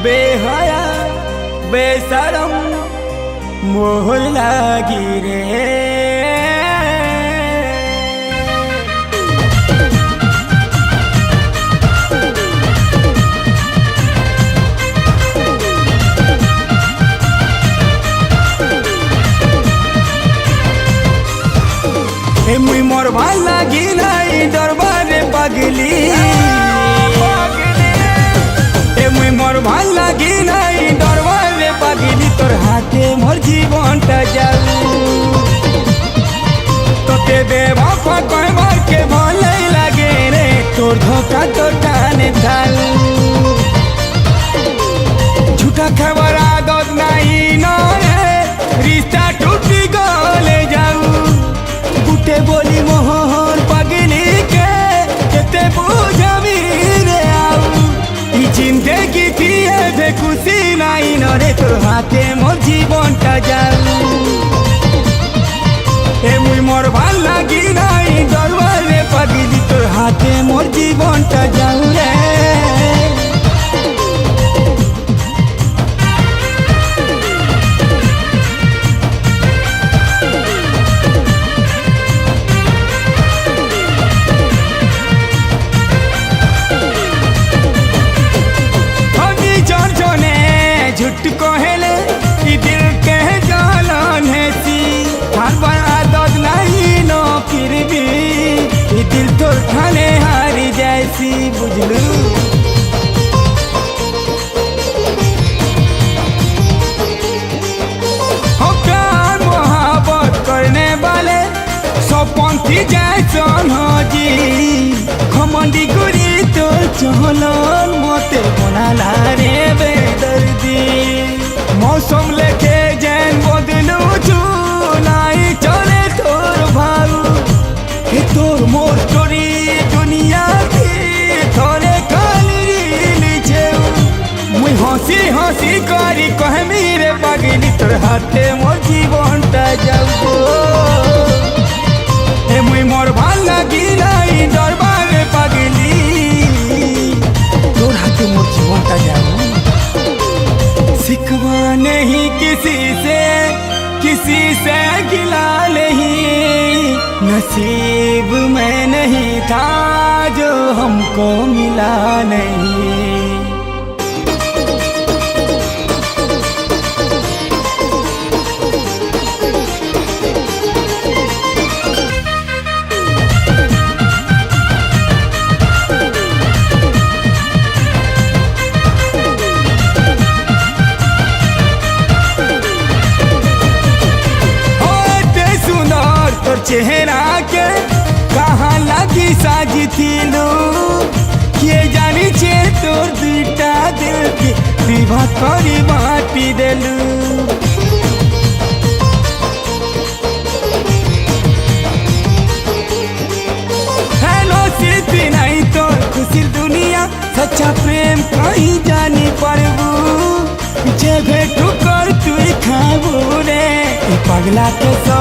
बेहया बेशरम मोहर लागी रे। मुई मोर ভাল লাগি নাই দরবারে পাগলি মুই মোর ভাল লাগি নাই দরবারে পাগলি তোর হাতে মোর জীবনটা যাও তোতে বেবফা কইবার কে ভালোই লাগে রে তোর ধোকা তোর কানে ঢাল झूठा खबर आदत नहीं नरे रिश्ता टूटी गले जाऊ गुटे बोली मोहर पगली के केते बुझाबी रे आऊ ई जिंदगी की है खुशी नहीं नरे तोर हाथे मोर जीवनटा जाऊ ए मुई मोर ভাল লাগি নাই দরবারে পাগলি তোর হাতে মোর জীবনটা যাऊ রে। झूठ कहले कि दिल के जालन है सी हर बार आदत नहीं नो फिर भी ये दिल तो खाने हारी जैसी बुझलू हो प्यार मोहब्बत करने वाले सब पंथी जैसन हो जी खमंडी गुरी तो चलन मते बनाला रे बेदर्दी मौसम लेके जैन बदलू छू नाई चले तोर भाऊ हे तोर मोर चोरी दुनिया की थोड़े खाली नीचे मुई हंसी हंसी करी कहमी रे पागली तोर हाथे मोर जीवनटा जाऊ हे मुई मोर ভাল লাগি নাই দরবারে পাগলি तोर हाथे मोर जीवनटा जाऊ शिकवा नहीं किसी से गिला नहीं नसीब में नहीं था जो हमको मिला नहीं। चेहरा के कहाँ लगी साजी थीलू के जानी छे तोर दूटा दिल की विवाह करी बाटी देलू हेलो सिर्फ नहीं तोर खुशी दुनिया सच्चा प्रेम कहीं जानी परबू जे भेटू कर तू खाबू रे पगला के सो